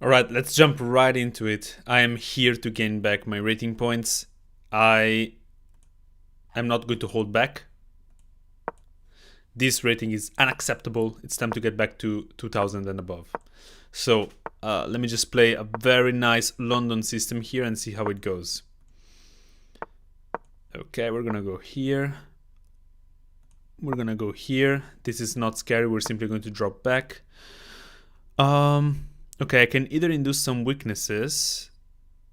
Alright, let's jump right into it. I am here to gain back my rating points. I am not going to hold back. This rating is unacceptable. It's time to get back to 2000 and above. So let me just play a very nice London system here and see how it goes. Okay, we're gonna go here. We're gonna go here. This is not scary. We're simply going to drop back. Okay, I can either induce some weaknesses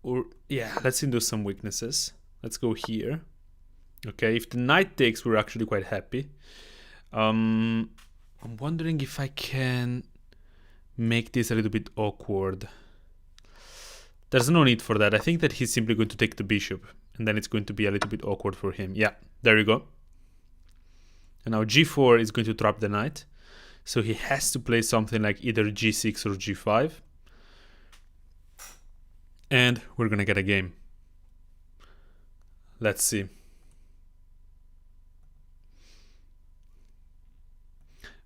or yeah, let's induce some weaknesses. Let's go here. Okay, if the knight takes, we're actually quite happy. I'm wondering if I can make this a little bit awkward. There's no need for that. I think that he's simply going to take the bishop and then it's going to be a little bit awkward for him. Yeah, there you go. And now g4 is going to trap the knight. So he has to play something like either g6 or g5. And we're gonna get a game. Let's see.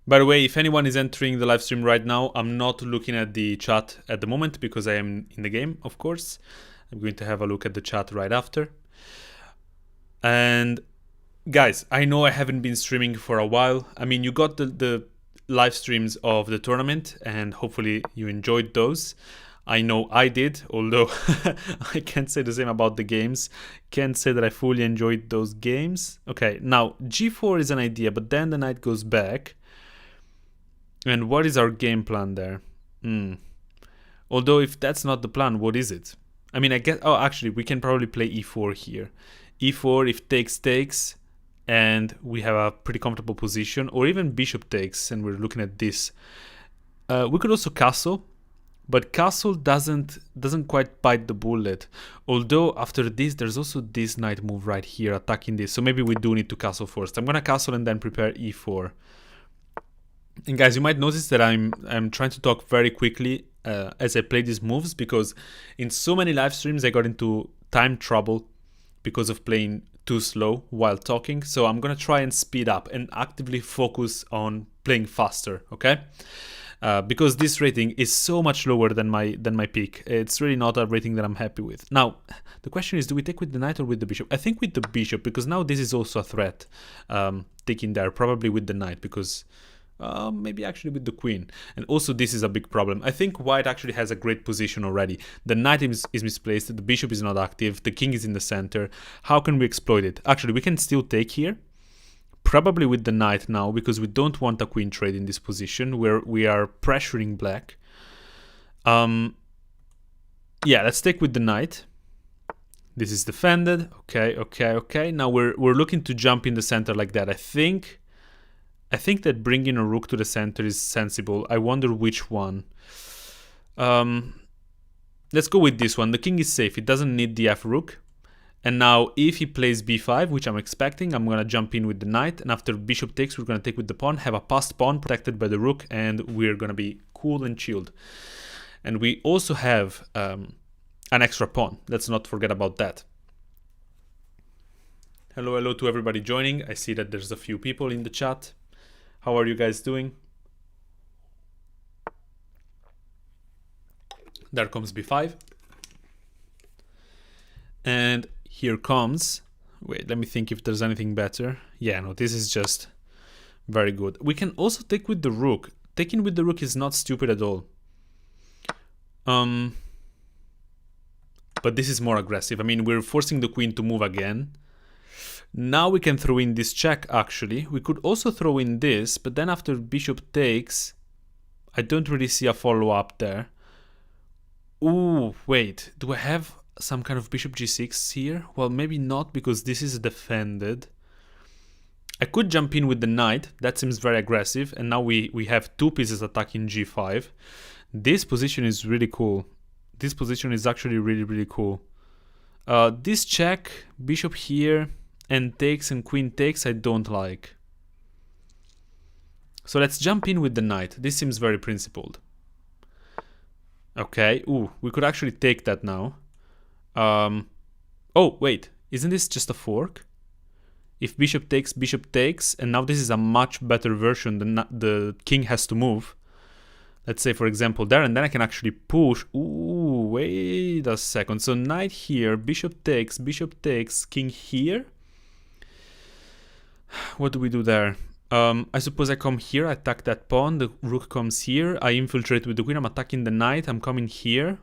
By the way, if anyone is entering the live stream right now, I'm not looking at the chat at the moment because I am in the game, of course. I'm going to have a look at the chat right after. And guys, I know I haven't been streaming for a while. I mean, you got the live streams of the tournament and hopefully you enjoyed those. I know I did, although I can't say the same about the games. Can't say that I fully enjoyed those games. Okay, now g4 is an idea, but then the knight goes back. And what is our game plan there? Although if that's not the plan, what is it? I mean, I guess, oh, actually, we can probably play e4 here. e4, if takes, and we have a pretty comfortable position, or even bishop takes, and we're looking at this. We could also castle, but castle doesn't quite bite the bullet. Although after this, there's also this knight move right here, attacking this. So maybe we do need to castle first. I'm gonna castle and then prepare e4. And guys, you might notice that I'm trying to talk very quickly as I play these moves, because in so many live streams I got into time trouble because of playing too slow while talking. So I'm gonna try and speed up and actively focus on playing faster, okay? Because this rating is so much lower than my peak. It's really not a rating that I'm happy with. Now, the question is, do we take with the knight or with the bishop? I think with the bishop, because now this is also a threat, taking there, probably with the knight, because maybe actually with the queen. And also this is a big problem. I think white actually has a great position already. The knight is misplaced, the bishop is not active, the king is in the center. How can we exploit it? Actually, we can still take here. Probably with the knight now, because we don't want a queen trade in this position where we are pressuring black. Yeah, let's take with the knight. This is defended. Okay. Now we're looking to jump in the center like that. I think that bringing a rook to the center is sensible. I wonder which one. Let's go with this one. The king is safe. It doesn't need the f-rook. And now if he plays b5, which I'm expecting, I'm going to jump in with the knight. And after bishop takes, we're going to take with the pawn, have a passed pawn protected by the rook, and we're going to be cool and chilled. And we also have an extra pawn. Let's not forget about that. Hello to everybody joining. I see that there's a few people in the chat. How are you guys doing? There comes b5. And here comes, wait, let me think if there's anything better. Yeah, no, this is just very good. We can also take with the rook. Taking with the rook is not stupid at all. But this is more aggressive. I mean, we're forcing the queen to move again. Now we can throw in this check, actually. We could also throw in this, but then after bishop takes, I don't really see a follow-up there. Ooh, wait, do I have some kind of bishop g6 here? Well, maybe not, because this is defended. I could jump in with the knight. That seems very aggressive. And now we have two pieces attacking g5. This position is really cool. This position is actually really cool. This check, bishop here, and takes and queen takes, I don't like. So let's jump in with the knight. This seems very principled. Okay, ooh, we could actually take that now. Oh, wait, isn't this just a fork? If bishop takes, and now this is a much better version. The king has to move. let's say for example there, and then I can actually push. Ooh, wait a second. So knight here, bishop takes, king here. What do we do there? I suppose I come here, I attack that pawn, the rook comes here, I infiltrate with the queen, I'm attacking the knight, I'm coming here.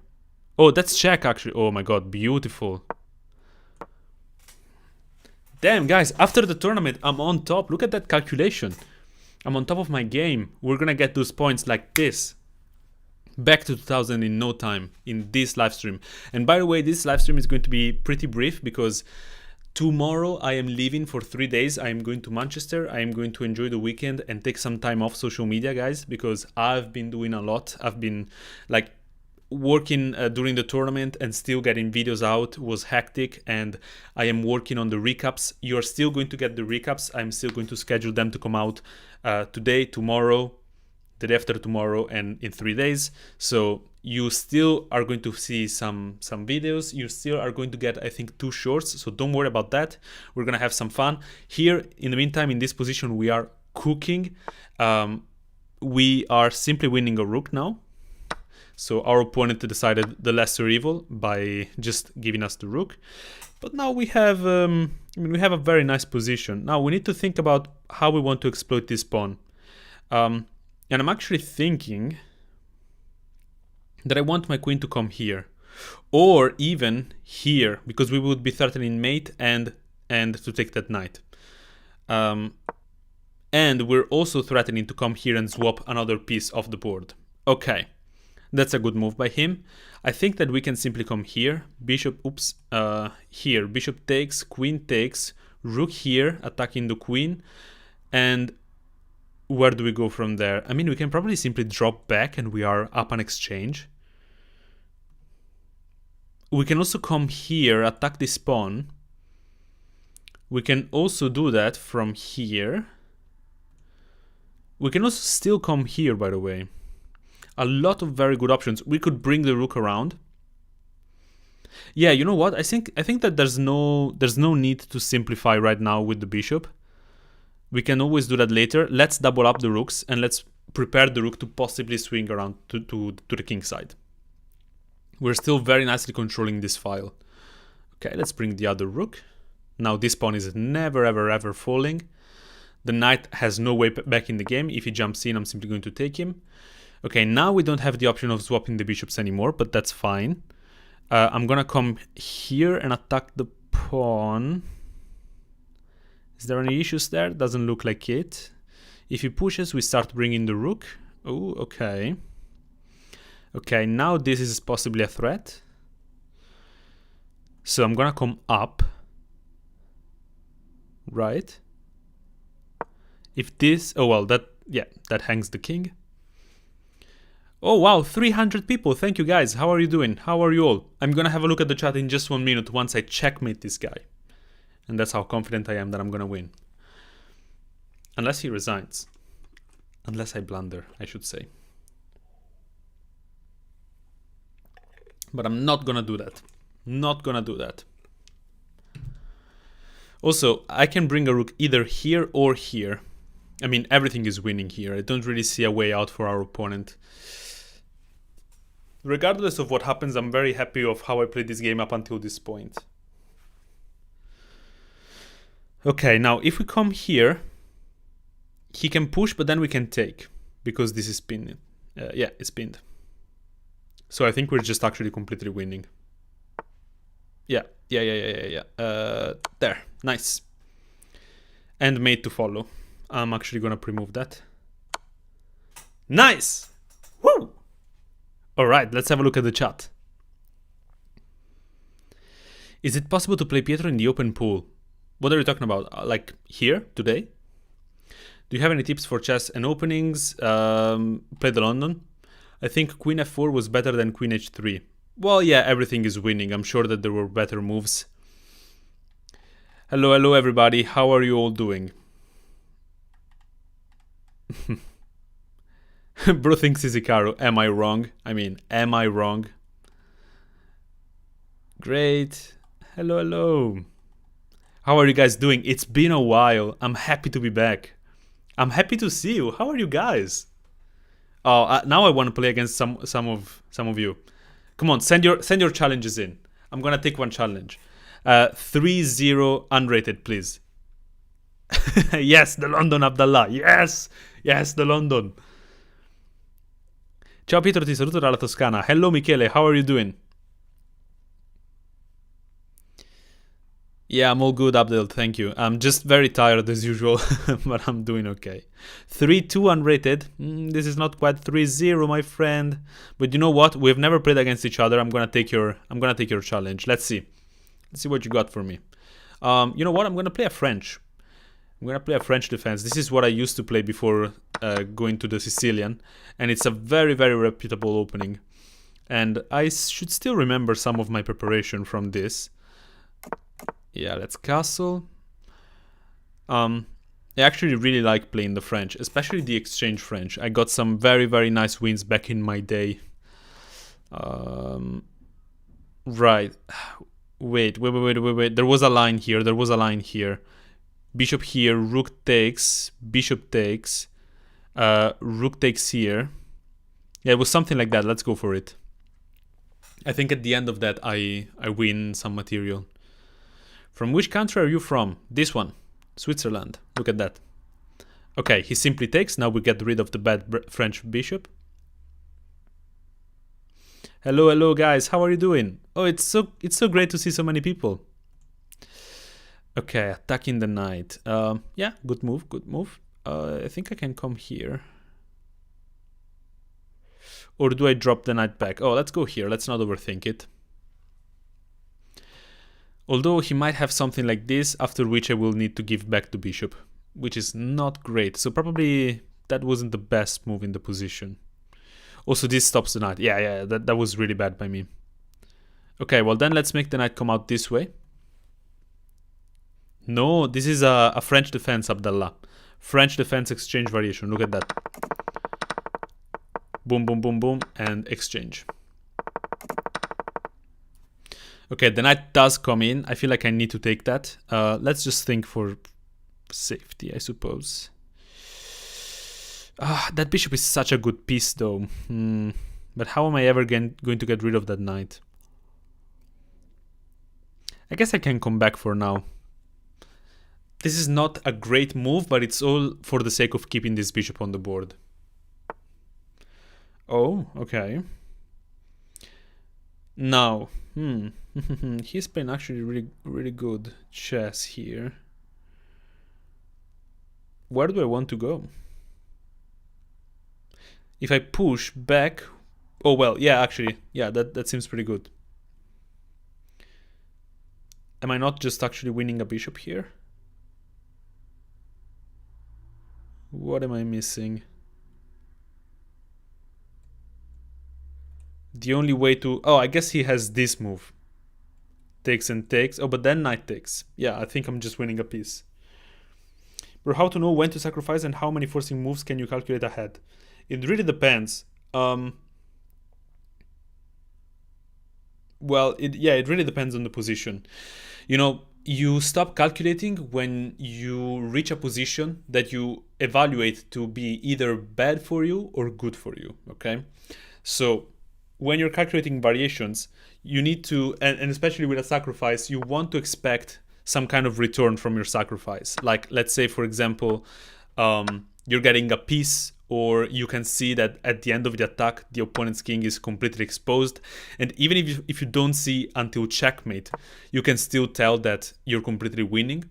Oh, that's check actually. Oh my god, beautiful. Damn, guys, after the tournament, I'm on top. Look at that calculation. I'm on top of my game. We're gonna get those points like this. Back to 2000 in no time in this live stream. And by the way, this live stream is going to be pretty brief because tomorrow I am leaving for 3 days. I am going to Manchester. I am going to enjoy the weekend and take some time off social media, guys, because I've been doing a lot. I've been like working during the tournament and still getting videos out was hectic, and I am working on the recaps. You're still going to get the recaps. I'm still going to schedule them to come out today, tomorrow, the day after tomorrow, and in 3 days. So you still are going to see some videos. You still are going to get, I think, 2 shorts, so don't worry about that. We're gonna have some fun here. In the meantime, in this position we are cooking. We are simply winning a rook now. So our opponent decided the lesser evil by just giving us the rook. But now we have, we have a very nice position. Now we need to think about how we want to exploit this pawn. And I'm actually thinking that I want my queen to come here, or even here, because we would be threatening mate and to take that knight. And we're also threatening to come here and swap another piece of the board. Okay. That's a good move by him. I think that we can simply come here, bishop, here, bishop takes, queen takes, rook here, attacking the queen, and where do we go from there? I mean, we can probably simply drop back and we are up an exchange. We can also come here, attack this pawn. We can also do that from here. We can also still come here, by the way. A lot of very good options. We could bring the rook around. Yeah, you know what? I think that there's no need to simplify right now with the bishop. We can always do that later. Let's double up the rooks and let's prepare the rook to possibly swing around to the king side. We're still very nicely controlling this file. Okay, let's bring the other rook. Now this pawn is never ever falling. The knight has no way back in the game. If he jumps in, I'm simply going to take him. Okay, now we don't have the option of swapping the bishops anymore, but that's fine. I'm gonna come here and attack the pawn. Is there any issues there? Doesn't look like it. If he pushes, we start bringing the rook. Oh, okay. Okay, now this is possibly a threat. So I'm gonna come up. Right. If this... Oh, well, that hangs the king. Oh wow, 300 people. Thank you guys. How are you doing? How are you all? I'm gonna have a look at the chat in just 1 minute once I checkmate this guy. And that's how confident I am that I'm gonna win. Unless he resigns. Unless I blunder, I should say. But I'm not gonna do that. Not gonna do that. Also, I can bring a rook either here or here. I mean, everything is winning here. I don't really see a way out for our opponent. Regardless of what happens, I'm very happy of how I played this game up until this point. Okay, now if we come here, he can push, but then we can take, because this is pinned. Yeah, it's pinned. So I think we're just actually completely winning. Yeah. There, nice. And mate to follow. I'm actually gonna pre-move that. Nice! Woo! Alright, let's have a look at the chat. Is it possible to play Pietro in the open pool? What are you talking about? Like here, today? Do you have any tips for chess and openings? Play the London. I think Queen F4 was better than Queen H3. Well, yeah, everything is winning. I'm sure that there were better moves. Hello everybody. How are you all doing? Bro thinks he's Hikaru. Am I wrong? I mean, am I wrong? Great. Hello. How are you guys doing? It's been a while. I'm happy to be back. I'm happy to see you. How are you guys? Oh, now I want to play against some of you. Come on, send your challenges in. I'm gonna take one challenge. 3-0 unrated, please. Yes, the London Abdallah. Yes, the London. Ciao Pietro, ti saluto dalla Toscana. Hello Michele, how are you doing? Yeah, I'm all good, Abdel. Thank you. I'm just very tired as usual, but I'm doing okay. 3-2 unrated. This is not quite 3-0, my friend. But you know what? We've never played against each other. I'm gonna take your challenge. Let's see. Let's see what you got for me. You know what? I'm gonna play a French. I'm gonna play a French defense. This is what I used to play before going to the Sicilian, and it's a very, very reputable opening. And I should still remember some of my preparation from this. Yeah, let's castle. I actually really like playing the French, especially the exchange French. I got some very, very nice wins back in my day. Right. Wait. There was a line here. Bishop here, rook takes, bishop takes, rook takes here. Yeah, it was something like that. Let's go for it. I think at the end of that, I win some material. From which country are you from? This one, Switzerland. Look at that. Okay, he simply takes. Now we get rid of the bad French bishop. Hello, guys. How are you doing? Oh, it's so great to see so many people. Okay, attacking the knight. Yeah, good move. I think I can come here. Or do I drop the knight back? Oh, let's go here. Let's not overthink it. Although he might have something like this, after which I will need to give back the bishop, which is not great. So probably that wasn't the best move in the position. Also, this stops the knight. Yeah, that was really bad by me. Okay, well then let's make the knight come out this way. No, this is a French defense, Abdallah. French defense exchange variation. Look at that. Boom, boom, boom, boom, and exchange. Okay, the knight does come in. I feel like I need to take that. Let's just think for safety, I suppose. That bishop is such a good piece, though. But how am I ever going to get rid of that knight? I guess I can come back for now. This is not a great move, but it's all for the sake of keeping this bishop on the board. Oh, okay. Now, he's playing actually really good chess here. Where do I want to go? If I push back... Oh, well, yeah, actually. Yeah, that seems pretty good. Am I not just actually winning a bishop here? What am I missing? The only way to... Oh, I guess he has this move. Takes and takes. Oh, but then knight takes. Yeah, I think I'm just winning a piece. Bro, how to know when to sacrifice and how many forcing moves can you calculate ahead? It really depends. Well, it really depends on the position. You know, you stop calculating when you reach a position that you evaluate to be either bad for you or good for you, okay? So when you're calculating variations, you need to, and especially with a sacrifice, you want to expect some kind of return from your sacrifice. Like, let's say, for example, you're getting a piece, or you can see that at the end of the attack, the opponent's king is completely exposed. And even if you don't see until checkmate, you can still tell that you're completely winning.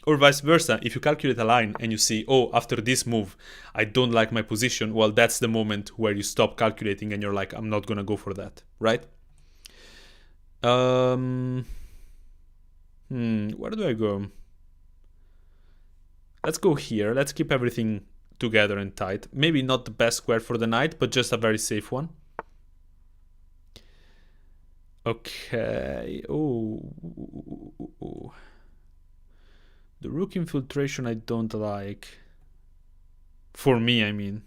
Or vice versa, if you calculate a line and you see, oh, after this move, I don't like my position, well, that's the moment where you stop calculating and you're like, I'm not gonna go for that, right? Where do I go? Let's go here. Let's keep everything together and tight. Maybe not the best square for the knight, but just a very safe one. Okay. Oh. The rook infiltration I don't like. For me, I mean.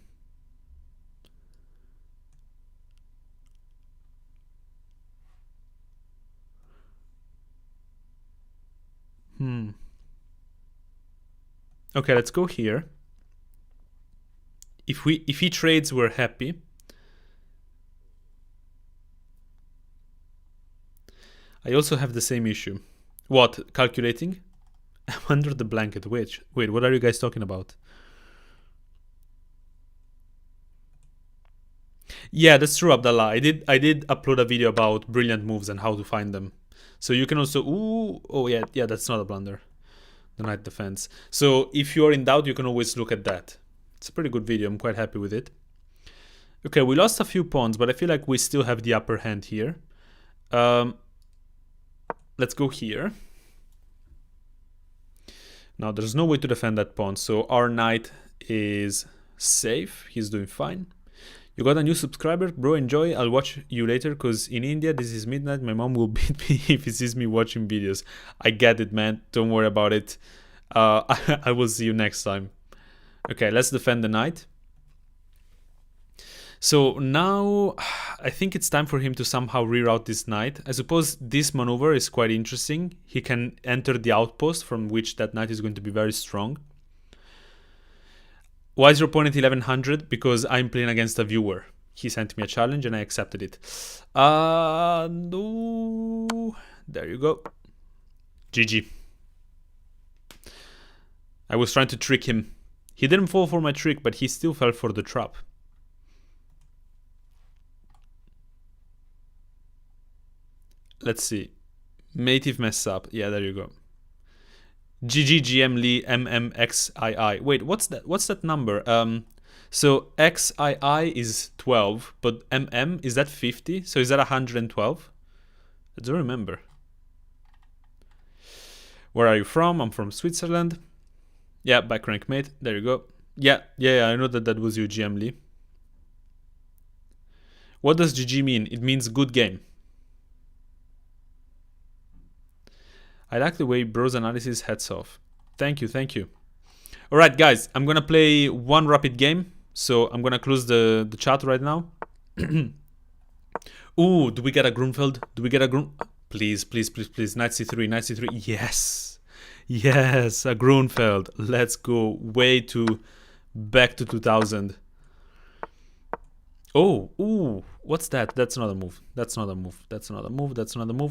Okay, let's go here. if he trades, we're happy. I also have the same issue. What? Calculating? I'm under the blanket. Wait, what are you guys talking about? Yeah, that's true, Abdallah. I did upload a video about brilliant moves and how to find them. So you can also yeah, that's not a blunder. The knight defense. So if you're in doubt, you can always look at that. It's a pretty good video. I'm quite happy with it. Okay, we lost a few pawns, but I feel like we still have the upper hand here. Let's go here. Now, there's no way to defend that pawn, so our knight is safe. He's doing fine. You got a new subscriber? Bro, enjoy. I'll watch you later, because in India, this is midnight. My mom will beat me if he sees me watching videos. I get it, man. Don't worry about it. I will see you next time. Okay, let's defend the knight. So now I think it's time for him to somehow reroute this knight. I suppose this maneuver is quite interesting. He can enter the outpost from which that knight is going to be very strong. Why is your opponent 1100? Because I'm playing against a viewer. He sent me a challenge and I accepted it. No. There you go. GG. I was trying to trick him. He didn't fall for my trick, but he still fell for the trap. Let's see. Mative mess up. Yeah, there you go. GG Lee MMXII. Wait, what's that? What's that number? So XII is 12, but MM, is that 50? So is that 112? I don't remember. Where are you from? I'm from Switzerland. Yeah, back rank mate. There you go. Yeah, I know that was you, GM Lee. What does GG mean? It means good game. I like the way bro's analysis heads off. Thank you. Alright, guys, I'm gonna play one rapid game. So I'm gonna close the chat right now. Ooh, do we get a Grünfeld? Please. Knight c3, knight c3. Yes, a Grünfeld. Let's go. Back to 2000. Oh, ooh, what's that? That's another move.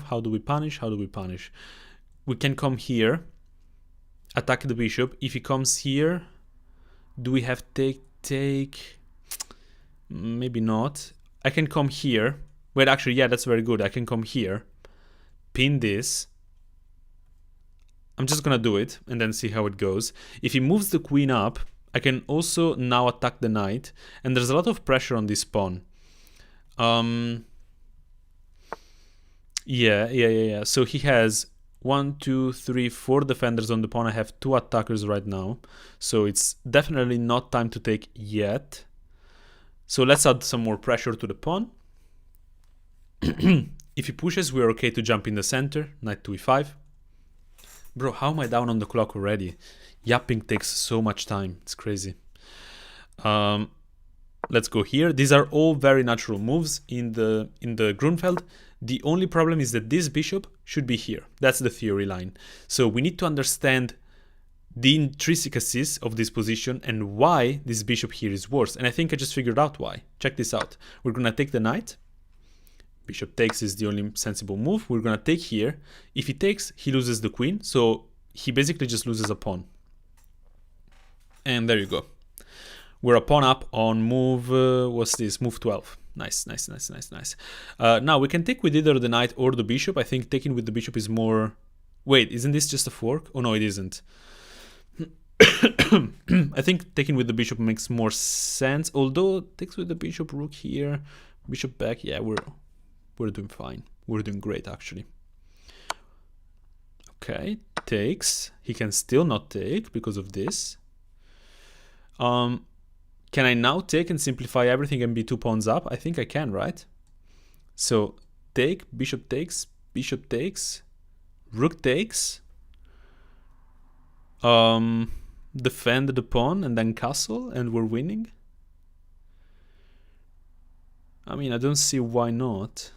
How do we punish? We can come here, attack the bishop. If he comes here, do we have take? Maybe not. I can come here. Wait, actually, yeah, that's very good. I can come here, pin this. I'm just gonna do it and then see how it goes. If he moves the queen up, I can also now attack the knight, and there's a lot of pressure on this pawn. Yeah. So he has 1, 2, 3, 4 defenders on the pawn. I have 2 attackers right now. So it's definitely not time to take yet. So let's add some more pressure to the pawn. If he pushes, we're okay to jump in the center. Knight to e5. Bro, how am I down on the clock already? Yapping takes so much time. It's crazy. Let's go here. These are all very natural moves in the Grünfeld. The only problem is that this bishop should be here. That's the theory line. So we need to understand the intricacies of this position and why this bishop here is worse. And I think I just figured out why. Check this out. We're going to take the knight. Bishop takes is the only sensible move. We're going to take here. If he takes, he loses the queen. So he basically just loses a pawn. And there you go. We're a pawn up on move, what's this? Move 12. Nice. Now we can take with either the knight or the bishop. I think taking with the bishop is more... Wait, isn't this just a fork? Oh no, it isn't. I think taking with the bishop makes more sense. Although takes with the bishop, rook here, bishop back. Yeah, we're doing fine. We're doing great actually. Okay, takes. He can still not take because of this. Can I now take and simplify everything and be 2 pawns up? I think I can, right? So take, bishop takes, rook takes, defend the pawn and then castle, and we're winning. I mean, I don't see why not.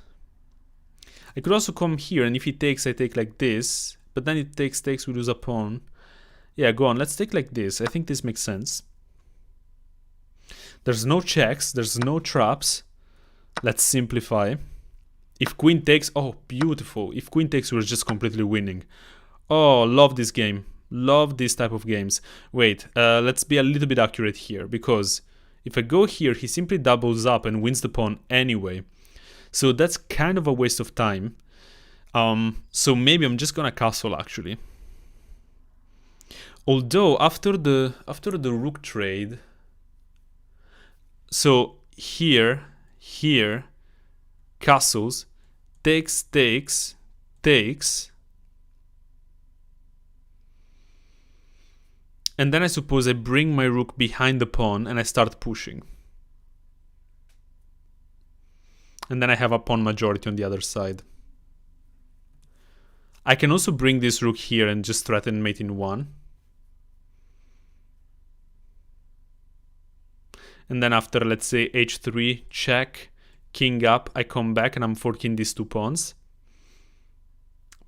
I could also come here, and if he takes, I take like this, but then it takes, we lose a pawn. Yeah, go on, let's take like this. I think this makes sense. There's no checks, there's no traps. Let's simplify. If queen takes, oh, beautiful. If queen takes, we're just completely winning. Oh, love this game. Love this type of games. Wait, let's be a little bit accurate here, because if I go here, he simply doubles up and wins the pawn anyway. So that's kind of a waste of time. So maybe I'm just gonna castle actually. Although after the rook trade, so here, castles, takes, and then I suppose I bring my rook behind the pawn and I start pushing. And then I have a pawn majority on the other side. I can also bring this rook here and just threaten mate in 1. And then after, let's say, h3, check, king up, I come back and I'm forking these 2 pawns.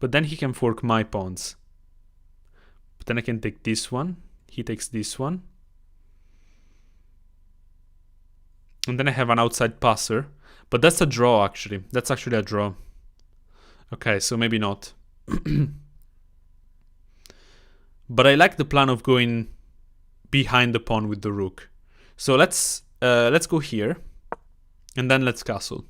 But then he can fork my pawns. But then I can take this one. He takes this one. And then I have an outside passer. But that's a draw, actually. That's actually a draw. Okay, so maybe not. But I like the plan of going behind the pawn with the rook. So let's go here. And then let's castle.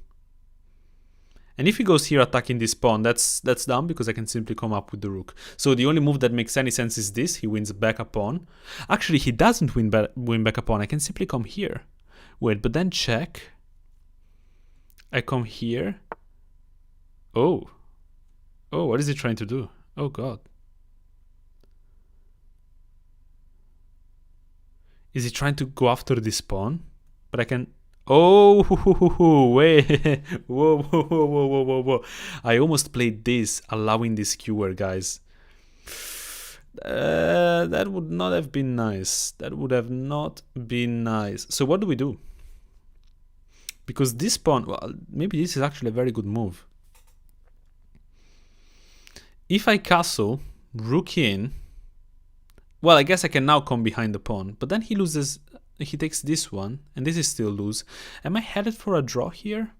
And if he goes here attacking this pawn, that's dumb because I can simply come up with the rook. So the only move that makes any sense is this. He wins back a pawn. Actually, he doesn't win back a pawn. I can simply come here. Wait, but then check. I come here. Oh. Oh, what is he trying to do? Oh, God. Is he trying to go after this pawn? But I can... Oh, wait. Whoa. I almost played this, allowing this skewer, guys. That would not have been nice. That would have not been nice. So what do we do? Because this pawn... Well, maybe this is actually a very good move. If I castle, rook in... Well, I guess I can now come behind the pawn. But then he loses... He takes this one, and this is still loose. Am I headed for a draw here?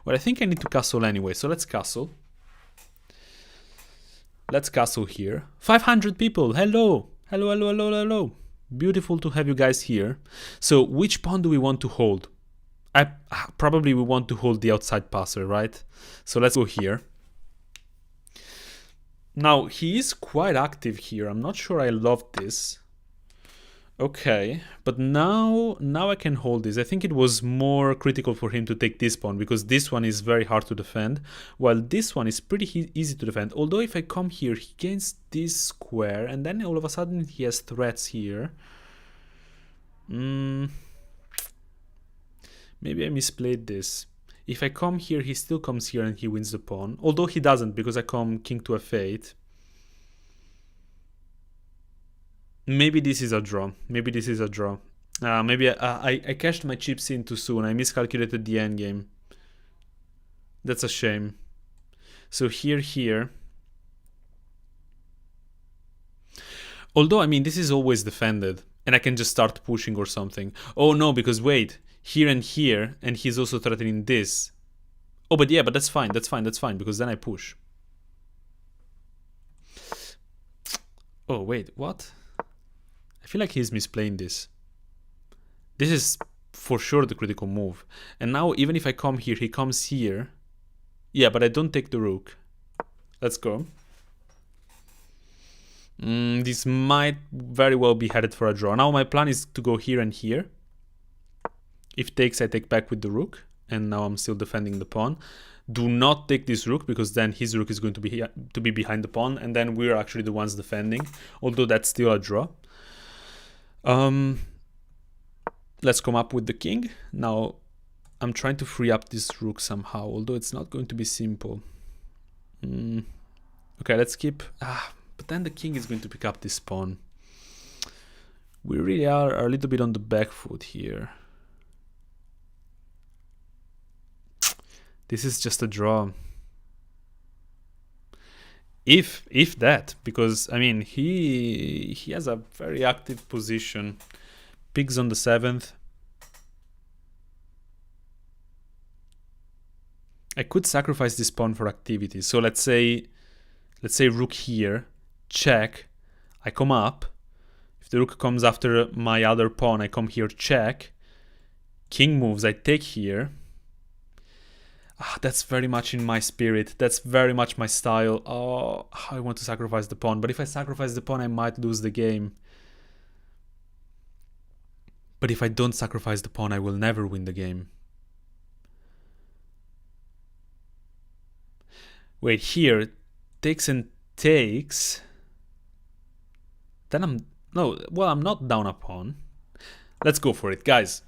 Well, I think I need to castle anyway, so let's castle. Let's castle here. 500 people, hello! Hello. Beautiful to have you guys here. So, which pawn do we want to hold? Probably we want to hold the outside passer, right? So let's go here. Now, he is quite active here. I'm not sure I love this. Okay, but now I can hold this. I think it was more critical for him to take this pawn because this one is very hard to defend, while this one is pretty easy to defend. Although if I come here, he gains this square, and then all of a sudden he has threats here. Maybe I misplayed this. If I come here, he still comes here and he wins the pawn. Although he doesn't because I come king to f8. Maybe this is a draw. Maybe I cashed my chips in too soon. I miscalculated the endgame. That's a shame. So here. Although, I mean, this is always defended. And I can just start pushing or something. Oh no, because wait. Here, and he's also threatening this. Oh, but that's fine. Because then I push. Oh, wait, what? I feel like he's misplaying this. This is for sure the critical move. And now even if I come here, he comes here. Yeah, but I don't take the rook. Let's go. This might very well be headed for a draw. Now my plan is to go here and here. If takes, I take back with the rook. And now I'm still defending the pawn. Do not take this rook because then his rook is going to be behind the pawn. And then we're actually the ones defending. Although that's still a draw. Let's come up with the king. Now, I'm trying to free up this rook somehow, although it's not going to be simple. Okay, let's keep... but then the king is going to pick up this pawn. We really are a little bit on the back foot here. This is just a draw. If that, because I mean, he has a very active position. Pigs on the 7th. I could sacrifice this pawn for activity. So let's say rook here, check. I come up. If the rook comes after my other pawn, I come here, check. King moves, I take here. That's very much in my spirit. That's very much my style. Oh, I want to sacrifice the pawn. But if I sacrifice the pawn, I might lose the game. But if I don't sacrifice the pawn, I will never win the game. Wait, here, takes and takes. Then I'm not down a pawn. Let's go for it, guys.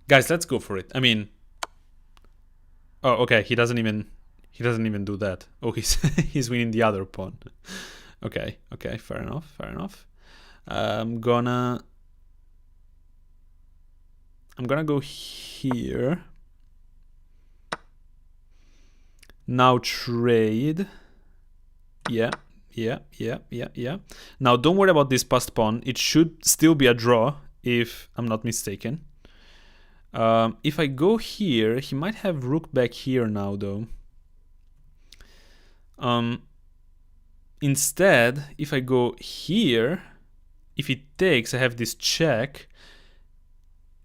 Guys, let's go for it. I mean, oh, okay, he doesn't even do that. Oh, he's winning the other pawn. Okay, fair enough. I'm gonna go here. Now trade. Yeah. Now don't worry about this passed pawn. It should still be a draw if I'm not mistaken. If I go here, he might have rook back here now though. Instead, if I go here, if it takes, I have this check.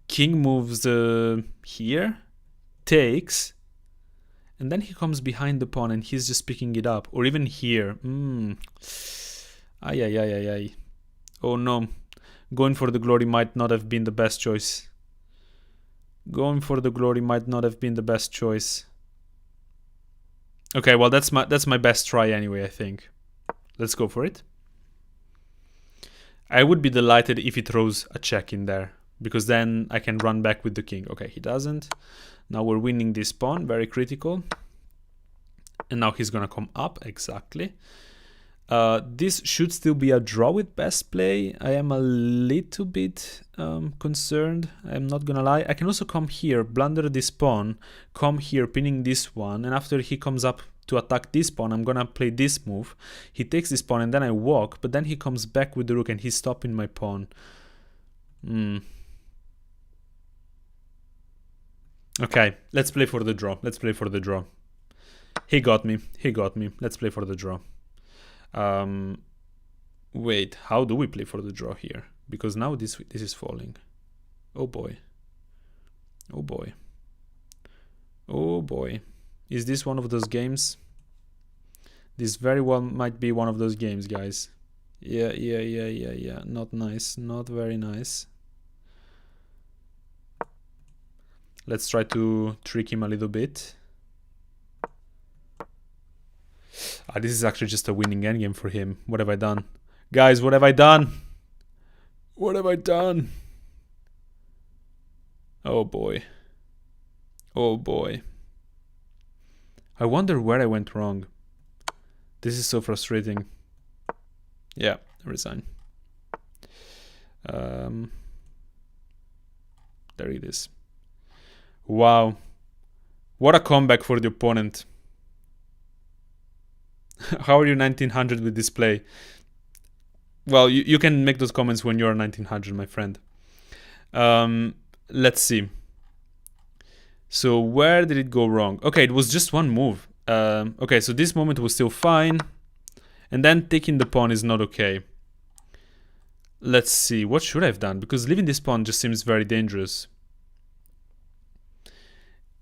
King moves here, takes, and then he comes behind the pawn and he's just picking it up. Or even here. Ay. Oh no. Going for the glory might not have been the best choice. Okay, well that's my best try anyway, I think. Let's go for it. I would be delighted if he throws a check in there, because then I can run back with the king. Okay, he doesn't. Now we're winning this pawn, very critical. And now he's gonna come up, exactly. This should still be a draw with best play. I am a little bit concerned, I'm not gonna lie. I can also come here, blunder this pawn, come here, pinning this one, and after he comes up to attack this pawn, I'm gonna play this move. He takes this pawn and then I walk, but then he comes back with the rook and he's stopping my pawn. Okay, let's play for the draw. He got me. Let's play for the draw. Wait, how do we play for the draw here? Because now this is falling. Oh boy. Is this one of those games? This very well might be one of those games, guys. Yeah. Not nice. Not very nice. Let's try to trick him a little bit. This is actually just a winning endgame for him. What have I done? Guys, what have I done? Oh boy. I wonder where I went wrong. This is so frustrating. Yeah, resign. There it is. Wow. What a comeback for the opponent. How are you 1900 with this play? Well, you can make those comments when you're 1900, my friend. Let's see. So where did it go wrong? Okay, it was just one move. Okay, so this moment was still fine. And then taking the pawn is not okay. Let's see, what should I have done? Because leaving this pawn just seems very dangerous.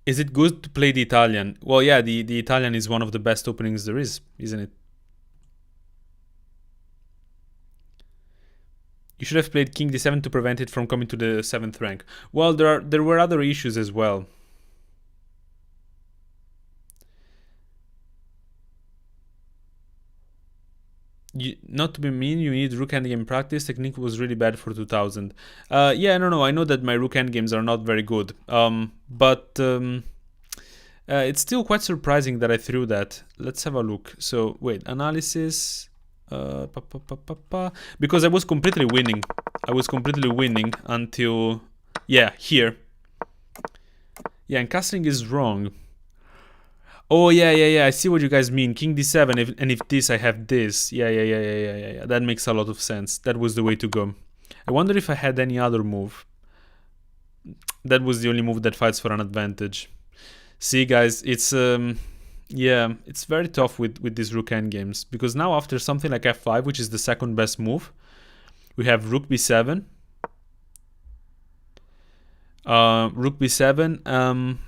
Is it good to play the Italian? Well, yeah, the Italian is one of the best openings there is, isn't it? You should have played King d7 to prevent it from coming to the 7th rank. Well, there were other issues as well. Not to be mean, you need rook endgame practice. Technique was really bad for 2000. Yeah, no, I know that my rook endgames are not very good. But it's still quite surprising that I threw that. Let's have a look. So, wait, analysis. Because I was completely winning. Until, yeah, here. Yeah, and castling is wrong. Oh, yeah, I see what you guys mean. King d7, and if this, I have this. Yeah. That makes a lot of sense. That was the way to go. I wonder if I had any other move. That was the only move that fights for an advantage. See, guys, it's yeah, it's very tough with these rook endgames, because now after something like f5, which is the second best move, we have rook b7. Rook b7.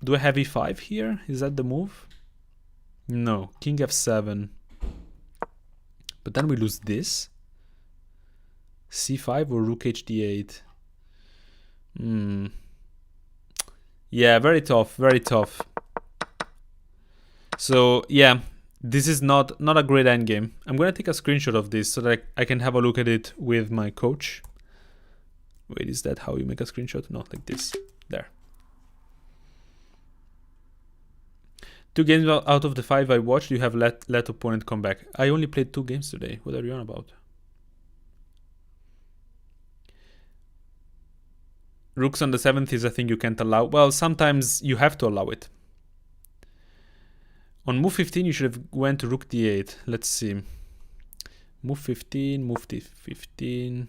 Do I have e5 here? Is that the move? No, king f7. But then we lose this. c5 or rook hd8. Yeah, very tough, very tough. So yeah, this is not a great endgame. I'm gonna take a screenshot of this so that I can have a look at it with my coach. Wait, is that how you make a screenshot? No, like this. There. 2 games out of the 5 I watched, you have let opponent come back. I only played 2 games today. What are you on about? Rooks on the 7th is a thing you can't allow. Well, sometimes you have to allow it. On move 15, you should have went to rook d8. Let's see. Move 15, move d15.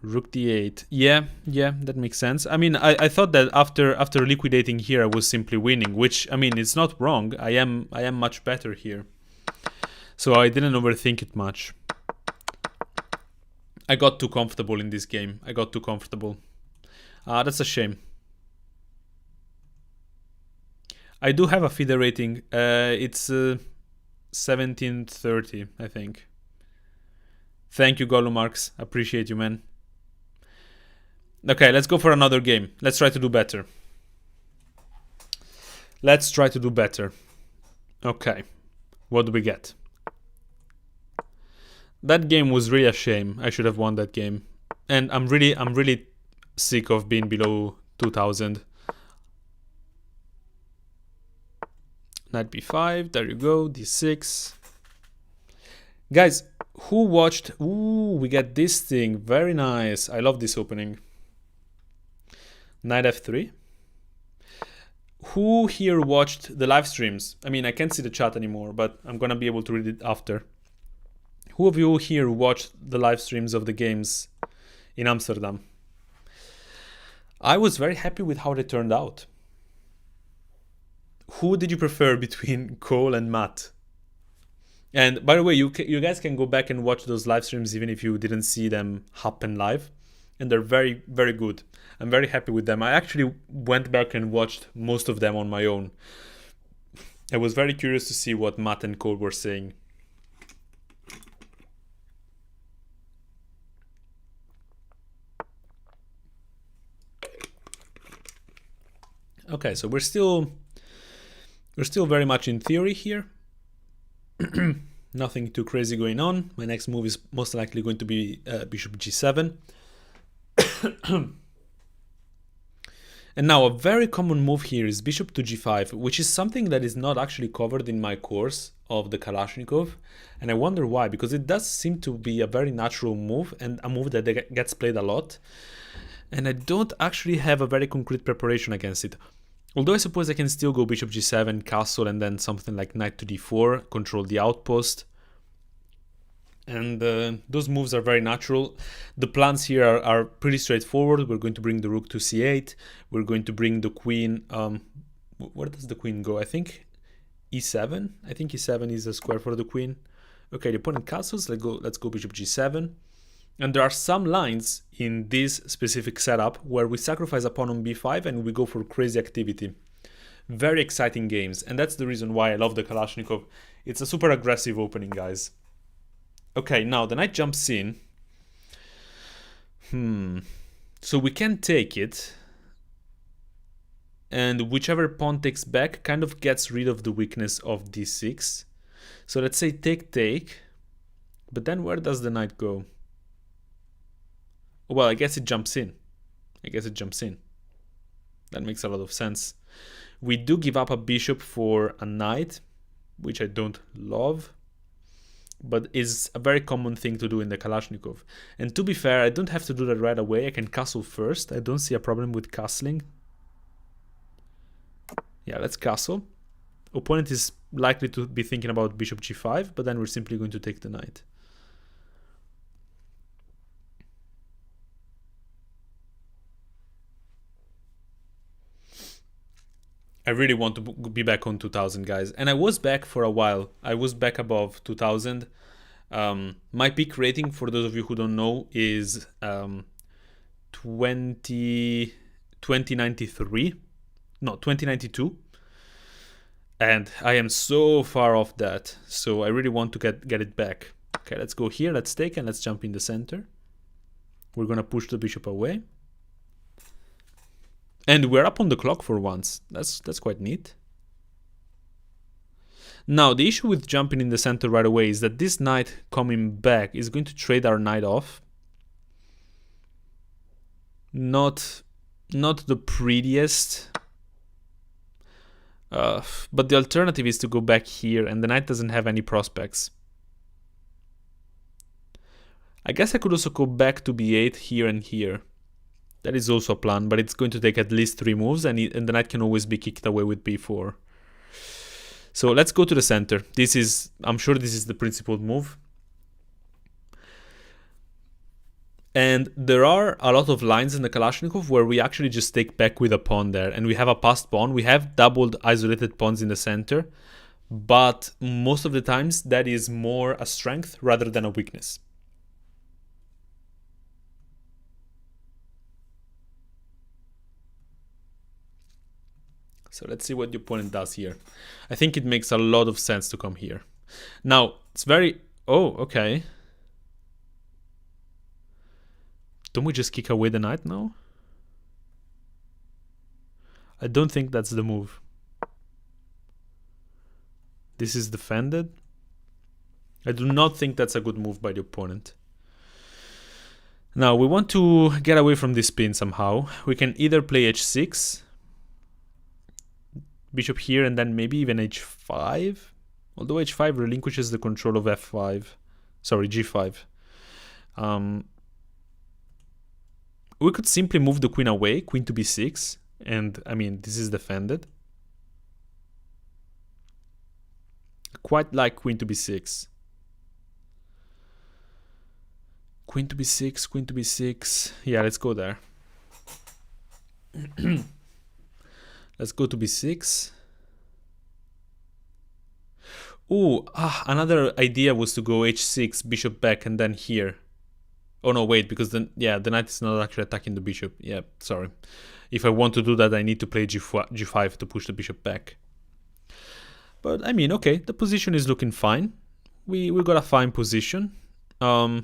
Rook d8. Yeah, that makes sense. I mean, I thought that after liquidating here, I was simply winning, which, I mean, it's not wrong. I am much better here. So I didn't overthink it much. I got too comfortable in this game. I got too comfortable. That's a shame. I do have a FIDE rating. It's 1730, I think. Thank you, Golumarks. Appreciate you, man. Okay, let's go for another game. Let's try to do better. Let's try to do better. Okay, what do we get? That game was really a shame. I should have won that game. And I'm really sick of being below 2000. Knight b5, there you go, d6. Guys, who watched? Ooh, we get this thing. Very nice. I love this opening. Knight f3. Who here watched the live streams? I mean, I can't see the chat anymore, but I'm gonna be able to read it after. Who of you here watched the live streams of the games in Amsterdam? I was very happy with how they turned out. Who did you prefer between Cole and Matt? And by the way, you guys can go back and watch those live streams even if you didn't see them happen live. And they're very, very good. I'm very happy with them. I actually went back and watched most of them on my own. I was very curious to see what Matt and Cole were saying. Okay, so we're still very much in theory here. Nothing too crazy going on. My next move is most likely going to be bishop g7. And now a very common move here is bishop to g5, which is something that is not actually covered in my course of the Kalashnikov. And I wonder why, because it does seem to be a very natural move and a move that gets played a lot. And I don't actually have a very concrete preparation against it. Although I suppose I can still go bishop g7, castle, and then something like knight to d4, control the outpost. And those moves are very natural. The plans here are pretty straightforward. We're going to bring the rook to c8. We're going to bring the queen. Where does the queen go? I think e7. I think e7 is a square for the queen. Okay, the opponent castles. Let's go bishop g7. And there are some lines in this specific setup where we sacrifice a pawn on b5 and we go for crazy activity. Very exciting games. And that's the reason why I love the Kalashnikov. It's a super aggressive opening, guys. Okay, now the knight jumps in. So we can take it. And whichever pawn takes back kind of gets rid of the weakness of d6. So let's say take. But then where does the knight go? Well, I guess it jumps in. That makes a lot of sense. We do give up a bishop for a knight, which I don't love, but is a very common thing to do in the Kalashnikov. And to be fair, I don't have to do that right away. I can castle first. I don't see a problem with castling. Yeah, let's castle. Opponent is likely to be thinking about bishop g5, but then we're simply going to take the knight. I really want to be back on 2000, guys. And I was back for a while. I was back above 2000. My peak rating, for those of you who don't know, is 2093. No, 2092. And I am so far off that. So I really want to get it back. Okay, let's go here. Let's take and let's jump in the center. We're going to push the bishop away. And we're up on the clock for once. That's quite neat. Now, the issue with jumping in the center right away is that this knight coming back is going to trade our knight off. Not the prettiest. But the alternative is to go back here, and the knight doesn't have any prospects. I guess I could also go back to b8 here and here. That is also a plan, but it's going to take at least 3 moves, and the knight can always be kicked away with b4. So let's go to the center. I'm sure this is the principled move. And there are a lot of lines in the Kalashnikov where we actually just take back with a pawn there, and we have a passed pawn. We have doubled isolated pawns in the center, but most of the times that is more a strength rather than a weakness. So let's see what the opponent does here. I think it makes a lot of sense to come here. Now, it's very... Oh, okay. Don't we just kick away the knight now? I don't think that's the move. This is defended. I do not think that's a good move by the opponent. Now, we want to get away from this pin somehow. We can either play h6... Bishop here, and then maybe even h5. Although h5 relinquishes the control of f5. Sorry, g5. We could simply move the queen away, queen to b6. And, I mean, this is defended. Quite like queen to b6. Queen to b6, queen to b6. Yeah, let's go there. Let's go to b6. Ooh, another idea was to go h6, bishop back, and then here. Oh no, wait, because the knight is not actually attacking the bishop. Yeah, sorry. If I want to do that, I need to play g5 to push the bishop back. But I mean, okay, the position is looking fine. We got a fine position. Now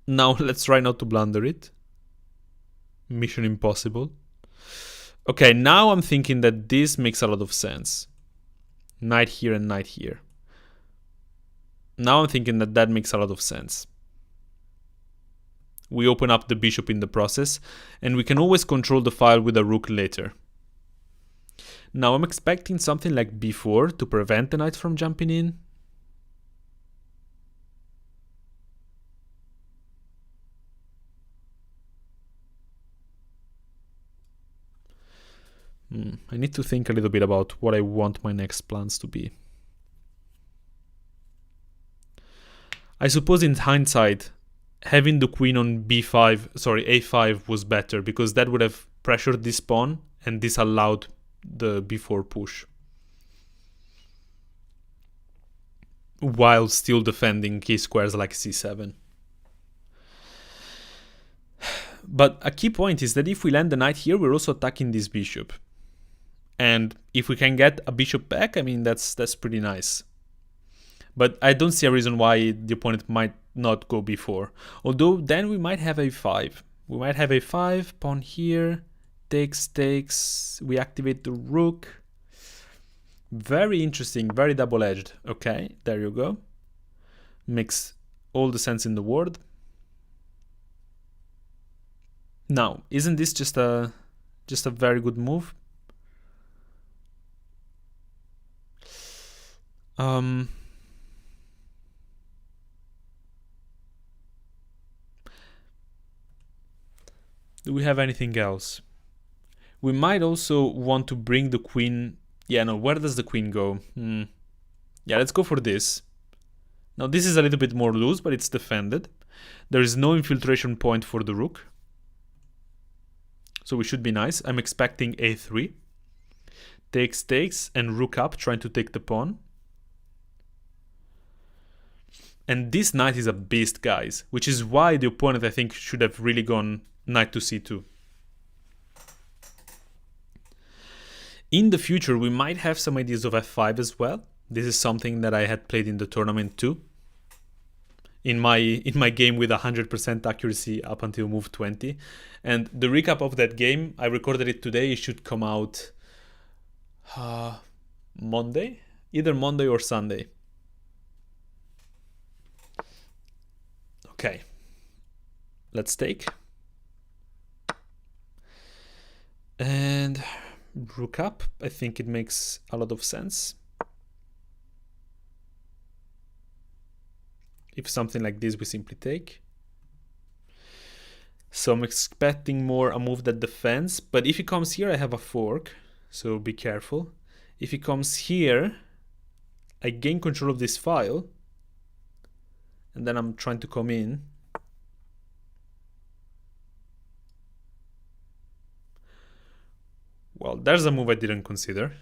let's try not to blunder it. Mission impossible. Okay, now I'm thinking that this makes a lot of sense. Knight here and knight here. Now I'm thinking that that makes a lot of sense. We open up the bishop in the process, and we can always control the file with a rook later. Now I'm expecting something like b4 to prevent the knight from jumping in. I need to think a little bit about what I want my next plans to be. I suppose in hindsight, having the queen on a5 was better, because that would have pressured this pawn and disallowed the b4 push, while still defending key squares like c7. But a key point is that if we land the knight here, we're also attacking this bishop. And if we can get a bishop back, I mean, that's pretty nice. But I don't see a reason why the opponent might not go b4. Although then we might have a5. We might have a5, pawn here, takes, we activate the rook. Very interesting, very double-edged. Okay, there you go. Makes all the sense in the world. Now, isn't this just a very good move? Do we have anything else? We might also want to bring the queen. Yeah, no, where does the queen go? Yeah, let's go for this. Now this is a little bit more loose, but it's defended. There is no infiltration point for the rook, so we should be nice. I'm expecting a3. takes, and rook up, trying to take the pawn. And this knight is a beast, guys, which is why the opponent, I think, should have really gone knight to c2. In the future, we might have some ideas of f5 as well. This is something that I had played in the tournament too. In my game with 100% accuracy up until move 20. And the recap of that game, I recorded it today. It should come out Monday, either Monday or Sunday. Okay, let's take. And rook up, I think it makes a lot of sense. If something like this, we simply take. So I'm expecting more a move that defends, but if he comes here, I have a fork, so be careful. If he comes here, I gain control of this file, and then I'm trying to come in. Well, there's a move I didn't consider.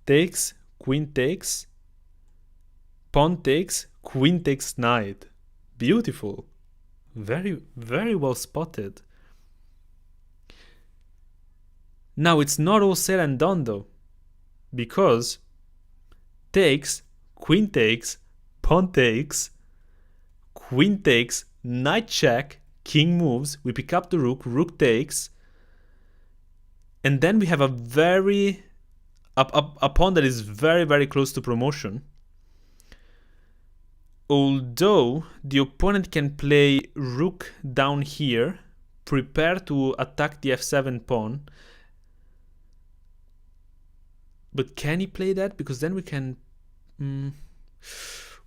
Takes, queen takes, pawn takes, queen takes knight. Beautiful. Very, very well spotted. Now it's not all said and done though, because takes, queen takes, pawn takes, queen takes, knight check, king moves, we pick up the rook, rook takes, and then we have a pawn that is very, very close to promotion. Although the opponent can play rook down here, prepare to attack the f7 pawn. But can he play that? Because then we can...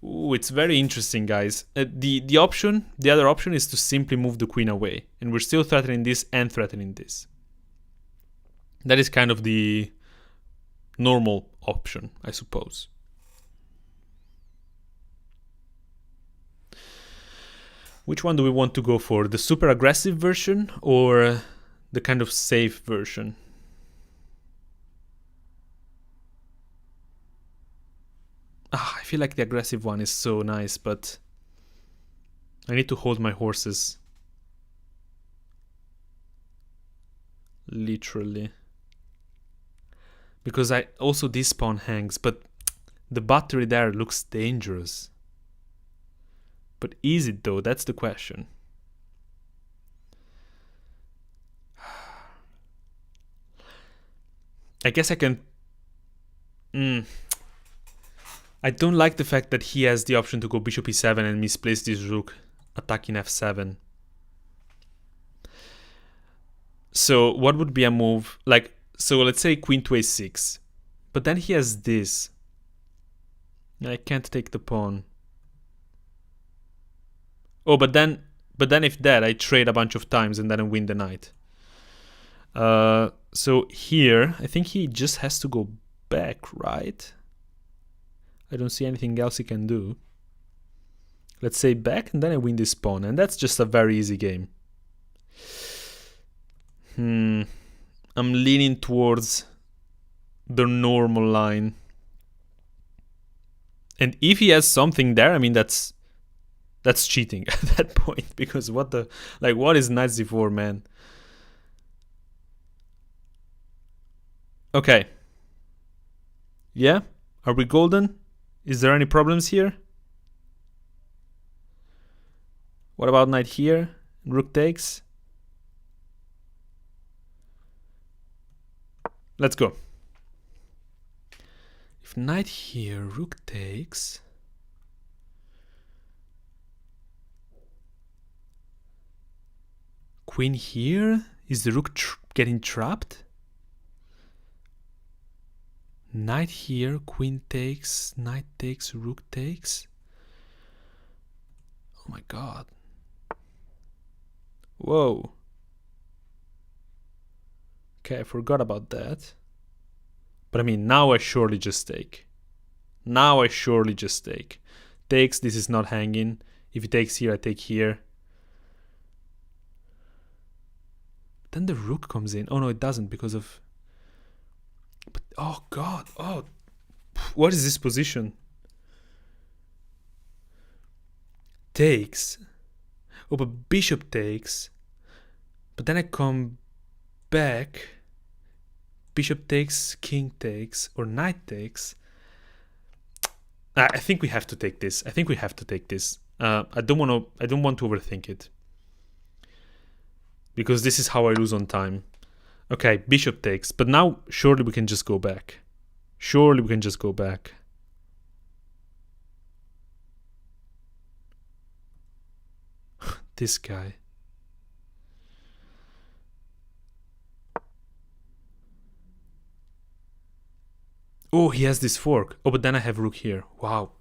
Ooh, it's very interesting, guys. The other option is to simply move the queen away. And we're still threatening this and threatening this. That is kind of the normal option, I suppose. Which one do we want to go for? The super aggressive version or the kind of safe version? I feel like the aggressive one is so nice, but I need to hold my horses. Literally. Because also this pawn hangs, but the battery there looks dangerous. But is it though? That's the question. I guess I can... I don't like the fact that he has the option to go bishop e7 and misplace this rook attacking f7. So what would be a move? Like, so let's say queen to a6. But then he has this. I can't take the pawn. Oh, but then if that, I trade a bunch of times and then I win the knight. So here, I think he just has to go back, right? I don't see anything else he can do. Let's say back, and then I win this pawn. And that's just a very easy game. I'm leaning towards the normal line. And if he has something there, I mean, that's cheating at that point. Because what is knight c4, man? Okay. Yeah? Are we golden? Is there any problems here? What about knight here? Rook takes. Let's go. If knight here, rook takes. Queen here? Is the rook getting trapped? Knight here, queen takes, knight takes, rook takes. Oh my god. Whoa. Okay, I forgot about that. But I mean, now I surely just take. Now I surely just take. Takes, this is not hanging. If he takes here, I take here. then the rook comes in. Oh no, it doesn't because of... But, oh god, oh, what is this position? Takes. Oh, but bishop takes. But then I come back. Bishop takes, king takes, or knight takes. I think we have to take this. I think we have to take this. I don't want to overthink it, because this is how I lose on time. Okay, bishop takes, but now surely we can just go back. Surely we can just go back. This guy. Oh, he has this fork. Oh, but then I have rook here. Wow.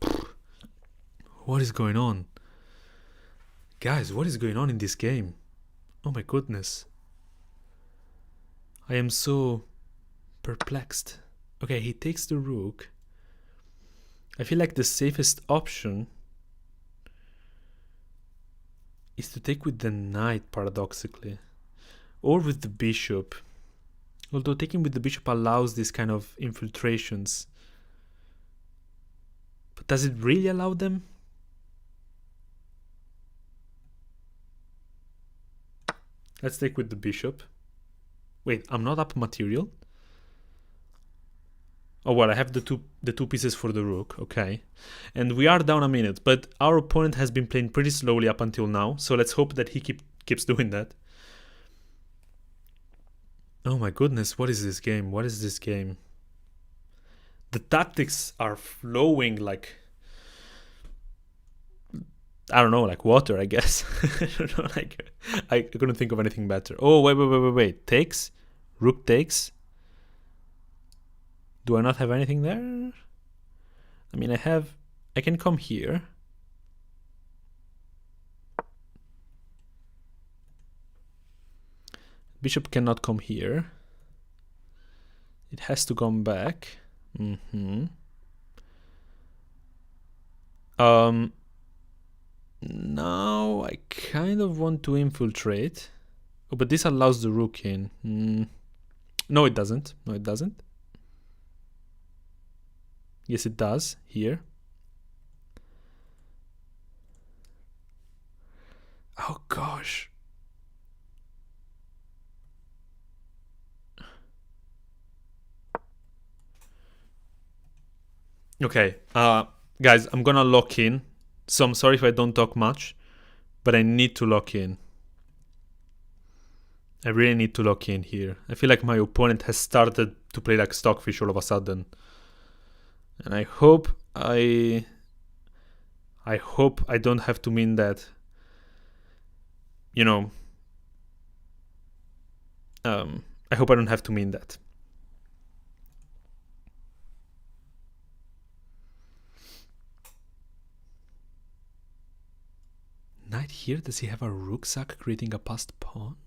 What is going on? Guys, what is going on in this game? Oh my goodness. I am so perplexed. Okay, he takes the rook. I feel like the safest option is to take with the knight, paradoxically. Or with the bishop. Although taking with the bishop allows this kind of infiltrations. But does it really allow them? Let's take with the bishop. Wait, I'm not up material? Oh well, I have the two pieces for the rook, okay. And we are down a minute, but our opponent has been playing pretty slowly up until now, so let's hope that he keeps doing that. Oh my goodness, what is this game? What is this game? The tactics are flowing like... I don't know, like water, I guess. I don't know, like... I couldn't think of anything better. Oh, wait. Takes? Rook takes? Do I not have anything there? I mean, I can come here. Bishop cannot come here. It has to come back. Now I kind of want to infiltrate. Oh, but this allows the rook in. No, it doesn't. No, it doesn't. Yes, it does. Here. Oh, gosh. Okay, guys, I'm gonna lock in. So I'm sorry if I don't talk much, but I need to lock in. I really need to lock in here. I feel like my opponent has started to play like stockfish all of a sudden. And I hope I don't have to mean that, you know, I hope I don't have to mean that. Knight here? Does he have a rucksack creating a passed pawn?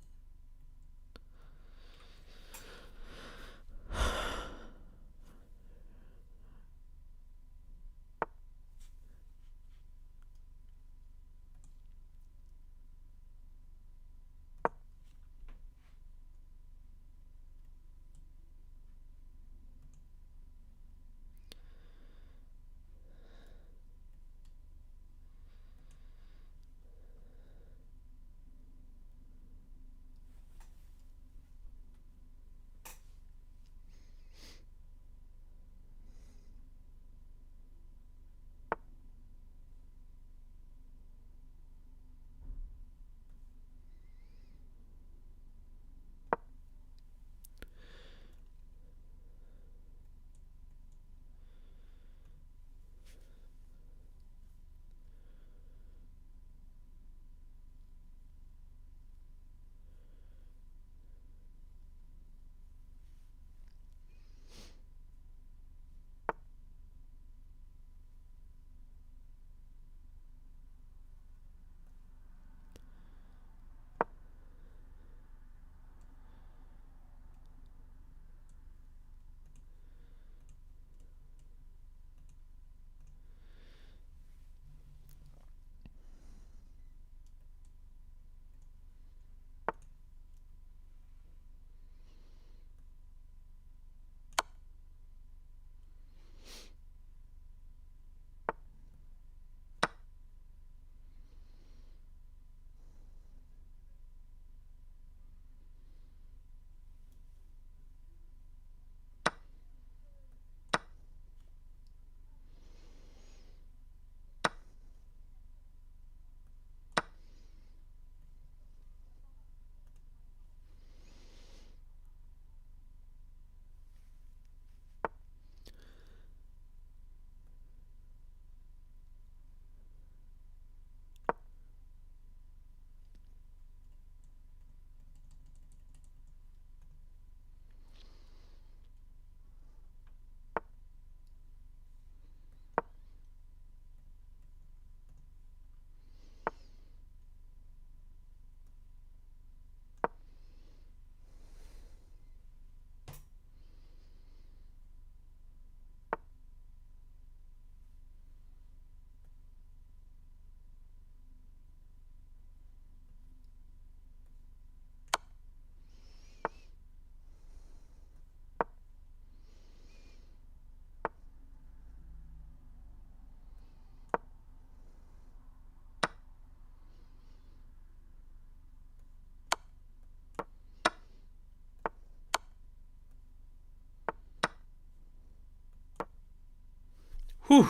Whew.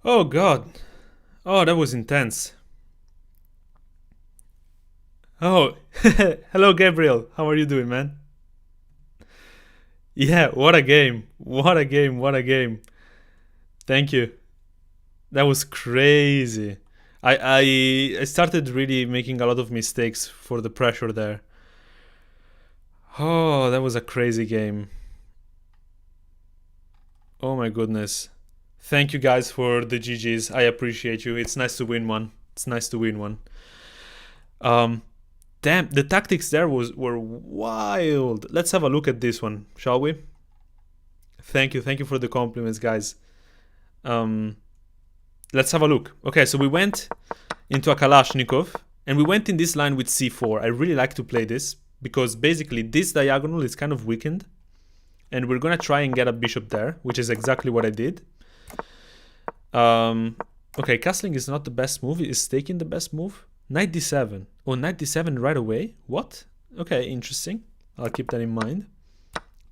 Oh god. Oh, that was intense. Oh, hello Gabriel. How are you doing, man? Yeah, what a game. What a game. What a game. Thank you. That was crazy. I started really making a lot of mistakes for the pressure there. Oh, that was a crazy game. Oh my goodness. Thank you guys for the GGs. I appreciate you. It's nice to win one. It's nice to win one. Um Damn, the tactics there were wild. Let's have a look at this one, shall we? Thank you for the compliments, guys. Um let's have a look. Okay, so we went into a Kalashnikov and we went in this line with c4. I really like to play this because basically this diagonal is kind of weakened and we're gonna try and get a bishop there, which is exactly what I did. Okay, castling is not the best move. Is taking the best move? Knight d7. Oh, knight d7 right away? What? Okay, interesting. I'll keep that in mind.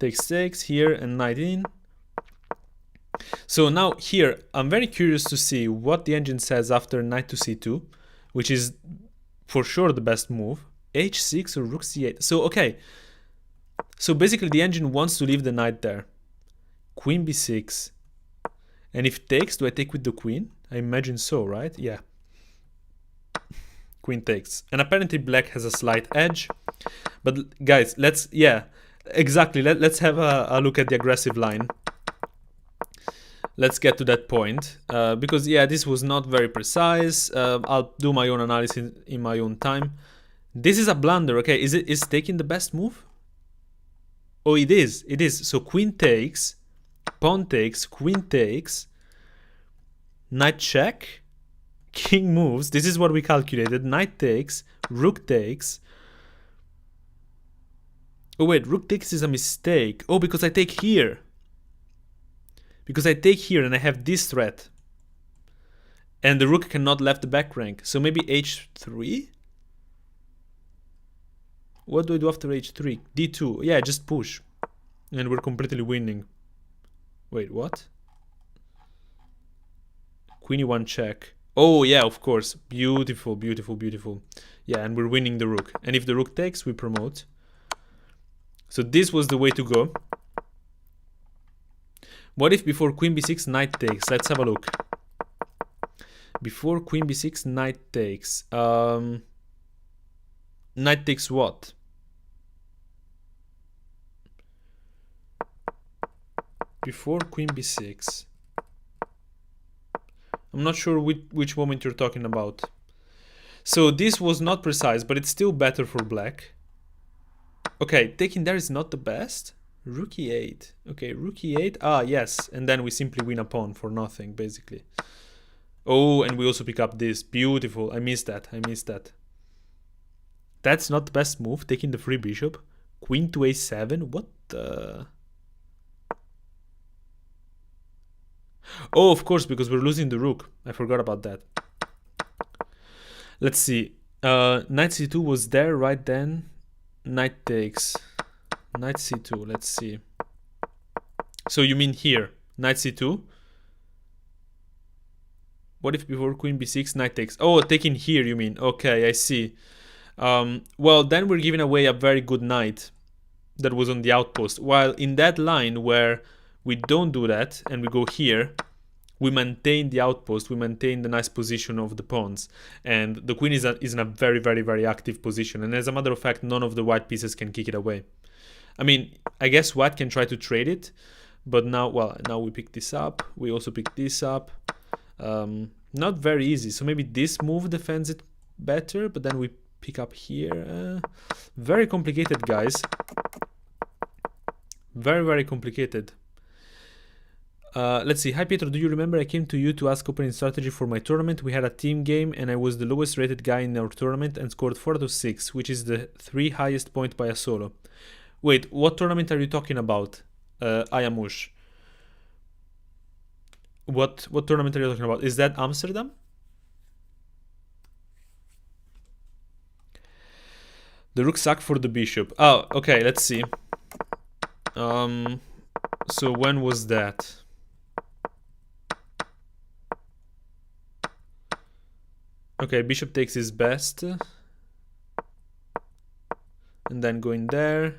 Takes here and knight in. So now here, I'm very curious to see what the engine says after knight to c2, which is for sure the best move. h6 or rook c8. So, okay. So basically the engine wants to leave the knight there. Queen b6. And if takes, do I take with the queen? I imagine so, right? Yeah. Queen takes. And apparently black has a slight edge. But guys, let's, yeah, exactly. Let's have a look at the aggressive line. Let's get to that point. Because, yeah, this was not very precise. I'll do my own analysis in my own time. This is a blunder, okay? Is taking the best move? Oh, it is. It is. So queen takes, pawn takes, queen takes, knight check, king moves. This is what we calculated. Knight takes, rook takes. Oh wait, rook takes is a mistake. Oh, because I take here. Because I take here and I have this threat. And the rook cannot left the back rank. So maybe h3? What do I do after h3? d2. Yeah, just push. And we're completely winning. Wait, what? Queen e1 check. Oh, yeah, of course. Beautiful, beautiful, beautiful. Yeah, and we're winning the rook. And if the rook takes, we promote. So this was the way to go. What if before queen b6, knight takes? Let's have a look. Before queen b6, knight takes. Knight takes what? Before queen b6. I'm not sure which moment you're talking about. So this was not precise, but it's still better for black. Okay, taking there is not the best. Rook e8. Okay, rook e8. Ah, yes. And then we simply win a pawn for nothing, basically. Oh, and we also pick up this. Beautiful. I missed that. I missed that. That's not the best move, taking the free bishop. Queen to a7. What the... Oh, of course, because we're losing the rook. I forgot about that. Let's see. Knight c2 was there right then. Knight takes. Knight c2. Let's see. So you mean here. Knight c2. What if before queen b6, knight takes? Oh, taking here, you mean. Okay, I see. Well, then we're giving away a very good knight that was on the outpost. While in that line where we don't do that and we go here, we maintain the outpost, we maintain the nice position of the pawns. And the queen is in a very, very, very active position. And as a matter of fact, none of the white pieces can kick it away. I mean, I guess white can try to trade it. But now, well, now we pick this up. We also pick this up. Not very easy. So maybe this move defends it better. But then we pick up here. Very complicated, guys. Very, very complicated. Let's see. Hi Pietro, do you remember I came to you to ask opening strategy for my tournament? We had a team game and I was the lowest rated guy in our tournament and scored 4 out of 6, which is the 3 highest point by a solo. Wait, what tournament are you talking about? Ayamush. What tournament are you talking about? Is that Amsterdam? The rook sack for the bishop. Oh, okay, let's see. So when was that? Okay, bishop takes is best. And then going there.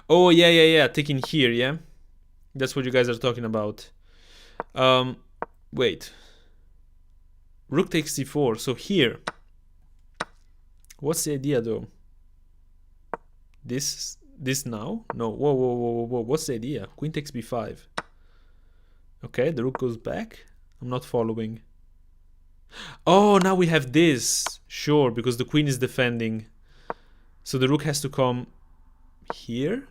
Oh, yeah. Taking here, yeah? That's what you guys are talking about. Wait. Rook takes c4, so here. What's the idea, though? This now? No, whoa. What's the idea? Queen takes b5. Okay, the rook goes back. I'm not following. Oh, now we have this. Sure, because the queen is defending. So the rook has to come here.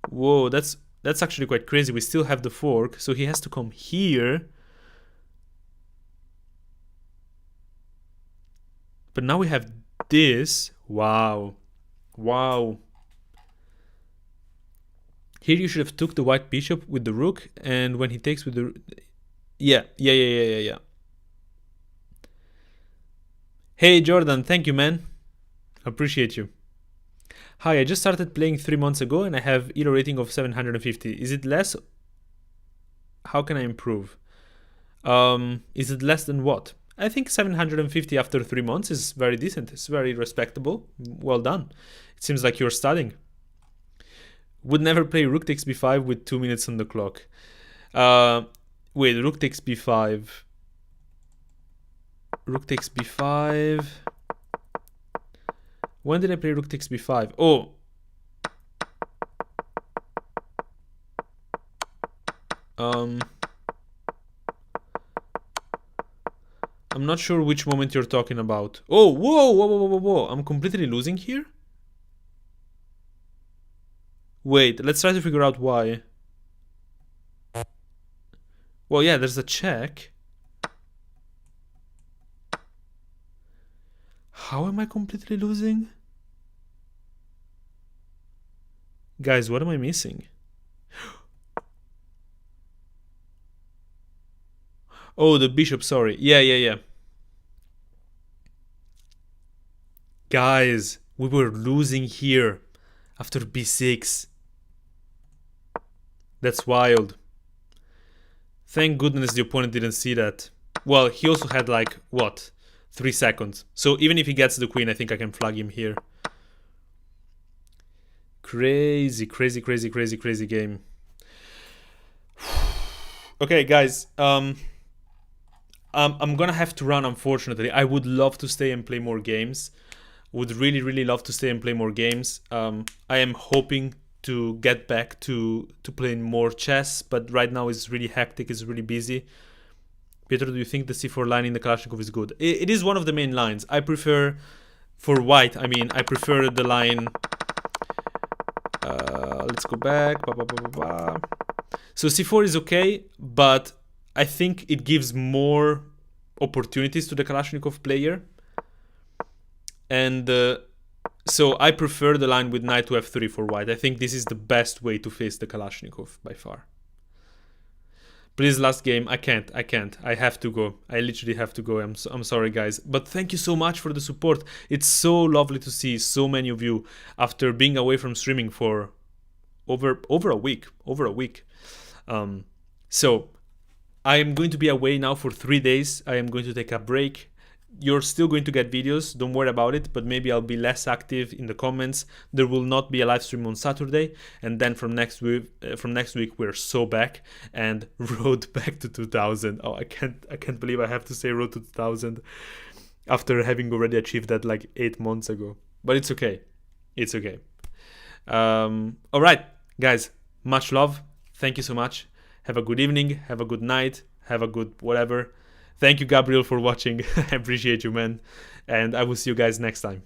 Whoa, that's actually quite crazy. We still have the fork, so he has to come here. But now we have this. Wow. Here you should have took the white bishop with the rook, and when he takes with the... Yeah. Hey, Jordan, thank you, man. Appreciate you. Hi, I just started playing 3 months ago, and I have elo rating of 750. Is it less? How can I improve? Is it less than what? I think 750 after 3 months is very decent. It's very respectable. Well done. It seems like you're studying. Would never play rook takes b5 with 2 minutes on the clock. Wait, rook takes b5. Rook takes b5. When did I play rook takes b5? Oh. I'm not sure which moment you're talking about. Oh, whoa. I'm completely losing here? Wait, let's try to figure out why. Well, yeah, there's a check. How am I completely losing? Guys, what am I missing? Oh, the bishop, sorry. Yeah. Guys, we were losing here after b6. That's wild. Thank goodness the opponent didn't see that. Well, he also had like, what? 3 seconds. So even if he gets the queen, I think I can flag him here. Crazy game. Okay, guys. I'm gonna have to run, unfortunately. I would love to stay and play more games. Would really love to stay and play more games. I am hoping to get back to playing more chess, but right now it's really hectic, it's really busy. Pietro, do you think the c4 line in the Kalashnikov is good? It is one of the main lines. I prefer, for white, I prefer the line... let's go back. So c4 is okay, but I think it gives more opportunities to the Kalashnikov player. And so I prefer the line with knight to f3 for white. I think this is the best way to face the Kalashnikov by far. Please, last game. I can't. I have to go. I literally have to go. I'm sorry, guys. But thank you so much for the support. It's so lovely to see so many of you after being away from streaming for over a week. So I am going to be away now for 3 days. I am going to take a break. You're still going to get videos, don't worry about it, but maybe I'll be less active in the comments. There will not be a live stream on Saturday, and then from next week we're so back and road back to 2000. Oh, I can't believe I have to say road to 2000 after having already achieved that like 8 months ago. But it's okay. All right, guys, much love. Thank you so much. Have a good evening, have a good night, have a good whatever. Thank you, Gabriel, for watching. I appreciate you, man. And I will see you guys next time.